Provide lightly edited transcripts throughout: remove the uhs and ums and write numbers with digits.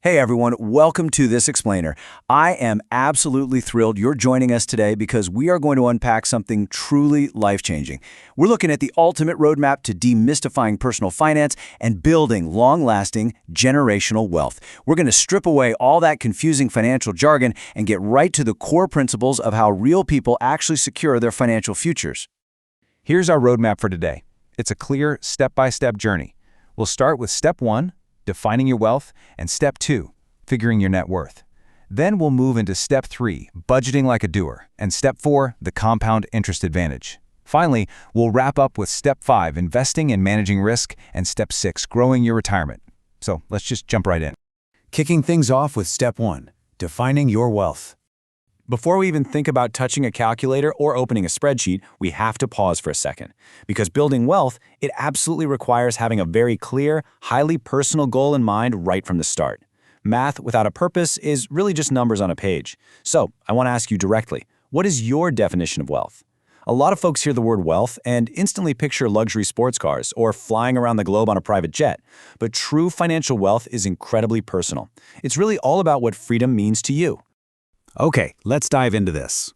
Hey everyone, welcome to This Explainer. I am absolutely thrilled you're joining us today because we are going to unpack something truly life-changing. We're looking at the ultimate roadmap to demystifying personal finance and building long-lasting generational wealth. We're going to strip away all that confusing financial jargon and get right to the core principles of how real people actually secure their financial futures. Here's our roadmap for today. It's a clear, step-by-step journey. We'll start with Step 1, defining your wealth, and Step 2, figuring your net worth. Then we'll move into Step 3, budgeting like a doer, and Step 4, the compound interest advantage. Finally, we'll wrap up with Step 5, investing and managing risk, and Step 6, growing your retirement. So let's just jump right in. Kicking things off with Step 1, defining your wealth. Before we even think about touching a calculator or opening a spreadsheet, we have to pause for a second. Because building wealth, it absolutely requires having a very clear, highly personal goal in mind right from the start. Math without a purpose is really just numbers on a page. So, I want to ask you directly, what is your definition of wealth? A lot of folks hear the word wealth and instantly picture luxury sports cars or flying around the globe on a private jet. But true financial wealth is incredibly personal. It's really all about what freedom means to you. Okay, let's dive into this.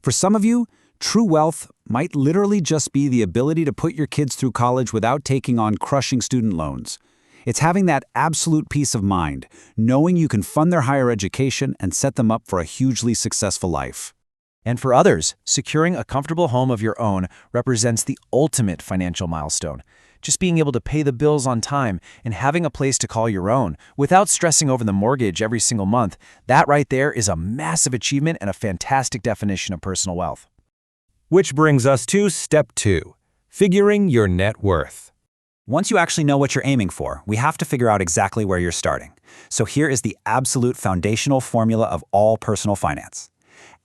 For some of you, true wealth might literally just be the ability to put your kids through college without taking on crushing student loans. It's having that absolute peace of mind, knowing you can fund their higher education and set them up for a hugely successful life. And for others, securing a comfortable home of your own represents the ultimate financial milestone. Just being able to pay the bills on time and having a place to call your own without stressing over the mortgage every single month, that right there is a massive achievement and a fantastic definition of personal wealth. Which brings us to Step 2, figuring your net worth. Once you actually know what you're aiming for, we have to figure out exactly where you're starting. So here is the absolute foundational formula of all personal finance.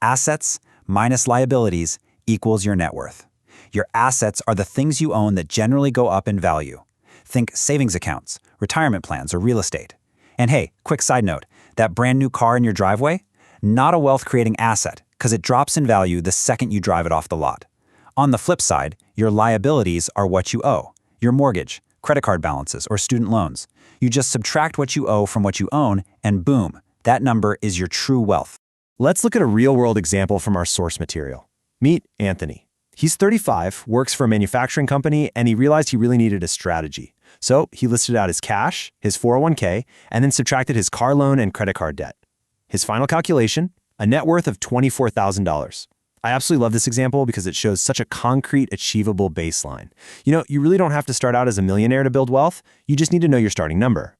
Assets minus liabilities equals your net worth. Your assets are the things you own that generally go up in value. Think savings accounts, retirement plans, or real estate. And hey, quick side note, that brand new car in your driveway? Not a wealth-creating asset, because it drops in value the second you drive it off the lot. On the flip side, your liabilities are what you owe. Your mortgage, credit card balances, or student loans. You just subtract what you owe from what you own, and boom, that number is your true wealth. Let's look at a real-world example from our source material. Meet Anthony. He's 35, works for a manufacturing company, and he realized he really needed a strategy. So he listed out his cash, his 401k, and then subtracted his car loan and credit card debt. His final calculation, a net worth of $24,000. I absolutely love this example because it shows such a concrete, achievable baseline. You really don't have to start out as a millionaire to build wealth. You just need to know your starting number.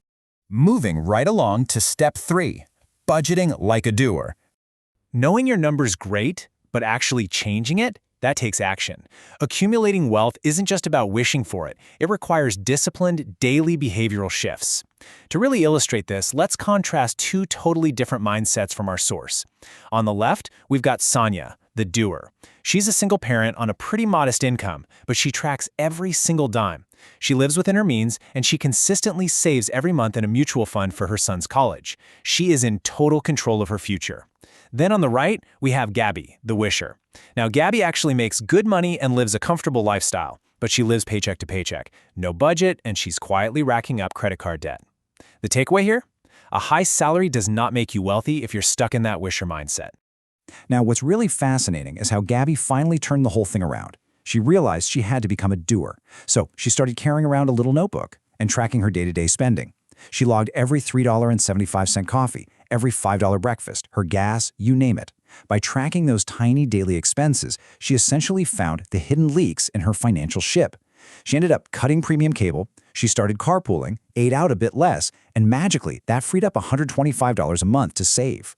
Moving right along to Step 3, budgeting like a doer. Knowing your number's great, but actually changing it? That takes action. Accumulating wealth isn't just about wishing for it. It requires disciplined, daily behavioral shifts. To really illustrate this, let's contrast two totally different mindsets from our source. On the left, we've got Sonia, the doer. She's a single parent on a pretty modest income, but she tracks every single dime. She lives within her means, and she consistently saves every month in a mutual fund for her son's college. She is in total control of her future. Then on the right, we have Gabby, the wisher. Now, Gabby actually makes good money and lives a comfortable lifestyle, but she lives paycheck to paycheck, no budget, and she's quietly racking up credit card debt. The takeaway here? A high salary does not make you wealthy if you're stuck in that wisher mindset. Now, what's really fascinating is how Gabby finally turned the whole thing around. She realized she had to become a doer, so she started carrying around a little notebook and tracking her day-to-day spending. She logged every $3.75 coffee, every $5 breakfast, her gas, you name it. By tracking those tiny daily expenses, she essentially found the hidden leaks in her financial ship. She ended up cutting premium cable, she started carpooling, ate out a bit less, and magically, that freed up $125 a month to save.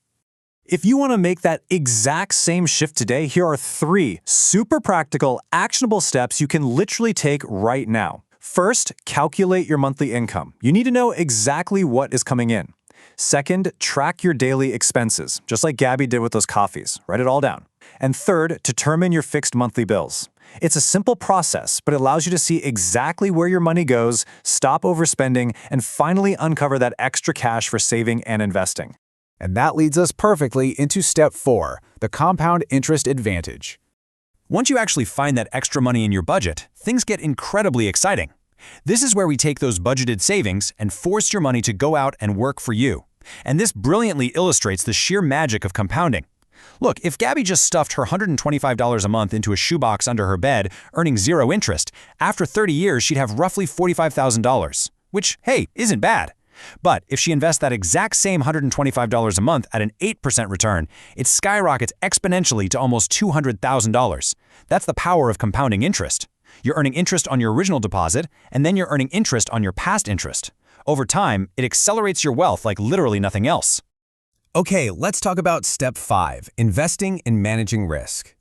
If you want to make that exact same shift today, here are 3 super practical, actionable steps you can literally take right now. First, calculate your monthly income. You need to know exactly what is coming in. Second, track your daily expenses, just like Gabby did with those coffees. Write it all down. And third, determine your fixed monthly bills. It's a simple process, but it allows you to see exactly where your money goes, stop overspending, and finally uncover that extra cash for saving and investing. And that leads us perfectly into Step 4, the compound interest advantage. Once you actually find that extra money in your budget, things get incredibly exciting. This is where we take those budgeted savings and force your money to go out and work for you. And this brilliantly illustrates the sheer magic of compounding. Look, if Gabby just stuffed her $125 a month into a shoebox under her bed, earning 0 interest, after 30 years she'd have roughly $45,000, which, hey, isn't bad. But if she invests that exact same $125 a month at an 8% return, it skyrockets exponentially to almost $200,000. That's the power of compounding interest. You're earning interest on your original deposit, and then you're earning interest on your past interest. Over time, it accelerates your wealth like literally nothing else. Okay, let's talk about step 5, investing and managing risk.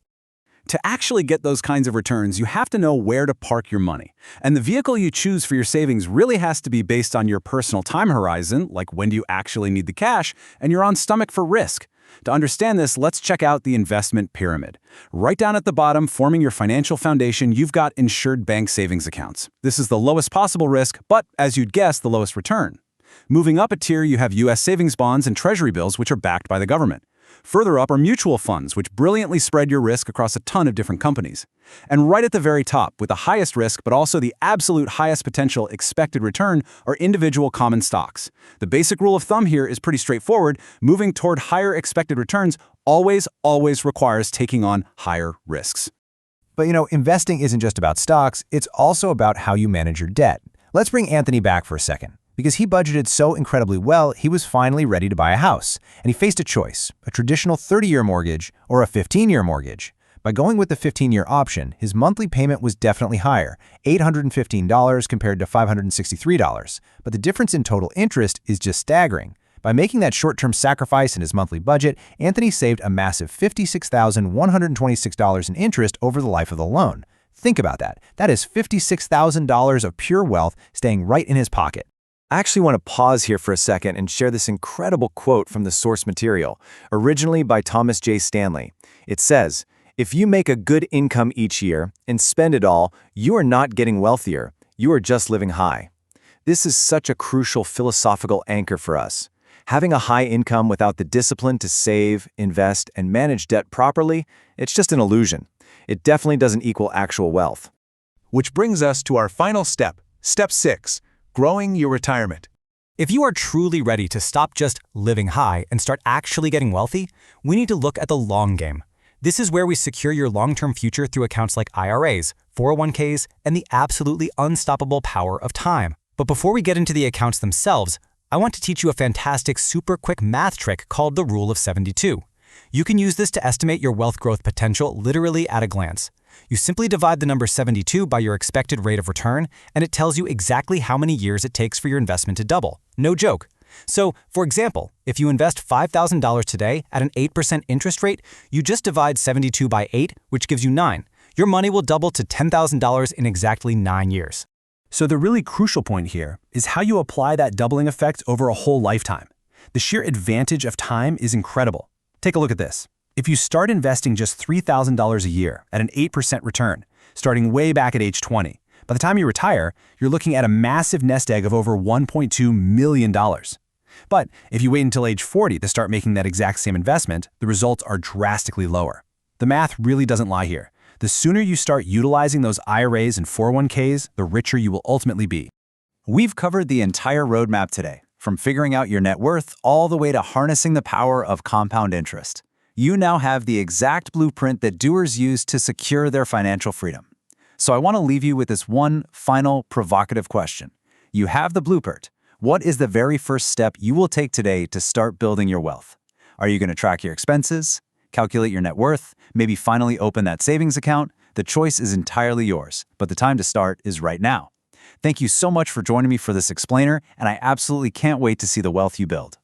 To actually get those kinds of returns, you have to know where to park your money. And the vehicle you choose for your savings really has to be based on your personal time horizon, like when do you actually need the cash, and you're on stomach for risk. To understand this, let's check out the investment pyramid. Right down at the bottom, forming your financial foundation, you've got insured bank savings accounts. This is the lowest possible risk, but as you'd guess, the lowest return. Moving up a tier, you have U.S. savings bonds and treasury bills, which are backed by the government. Further up are mutual funds, which brilliantly spread your risk across a ton of different companies. And right at the very top, with the highest risk but also the absolute highest potential expected return, are individual common stocks. The basic rule of thumb here is pretty straightforward. Moving toward higher expected returns always requires taking on higher risks. But investing isn't just about stocks, it's also about how you manage your debt. Let's bring Anthony back for a second. Because he budgeted so incredibly well, he was finally ready to buy a house. And he faced a choice, a traditional 30-year mortgage or a 15-year mortgage. By going with the 15-year option, his monthly payment was definitely higher, $815 compared to $563. But the difference in total interest is just staggering. By making that short-term sacrifice in his monthly budget, Anthony saved a massive $56,126 in interest over the life of the loan. Think about that. That is $56,000 of pure wealth staying right in his pocket. I actually want to pause here for a second and share this incredible quote from the source material, originally by Thomas J. Stanley. It says, "If you make a good income each year and spend it all, you are not getting wealthier, you are just living high." This is such a crucial philosophical anchor for us. Having a high income without the discipline to save, invest, and manage debt properly, it's just an illusion. It definitely doesn't equal actual wealth. Which brings us to our final step, step 6. Growing your retirement. If you are truly ready to stop just living high and start actually getting wealthy, we need to look at the long game. This is where we secure your long-term future through accounts like IRAs, 401ks, and the absolutely unstoppable power of time. But before we get into the accounts themselves, I want to teach you a fantastic super quick math trick called the Rule of 72. You can use this to estimate your wealth growth potential literally at a glance. You simply divide the number 72 by your expected rate of return, and it tells you exactly how many years it takes for your investment to double. No joke. So, for example, if you invest $5,000 today at an 8% interest rate, you just divide 72 by 8, which gives you 9. Your money will double to $10,000 in exactly 9 years. So the really crucial point here is how you apply that doubling effect over a whole lifetime. The sheer advantage of time is incredible. Take a look at this. If you start investing just $3,000 a year at an 8% return, starting way back at age 20, by the time you retire, you're looking at a massive nest egg of over $1.2 million. But if you wait until age 40 to start making that exact same investment, the results are drastically lower. The math really doesn't lie here. The sooner you start utilizing those IRAs and 401ks, the richer you will ultimately be. We've covered the entire roadmap today, from figuring out your net worth all the way to harnessing the power of compound interest. You now have the exact blueprint that doers use to secure their financial freedom. So I want to leave you with this one final provocative question. You have the blueprint. What is the very first step you will take today to start building your wealth? Are you going to track your expenses, calculate your net worth, maybe finally open that savings account? The choice is entirely yours, but the time to start is right now. Thank you so much for joining me for this explainer, and I absolutely can't wait to see the wealth you build.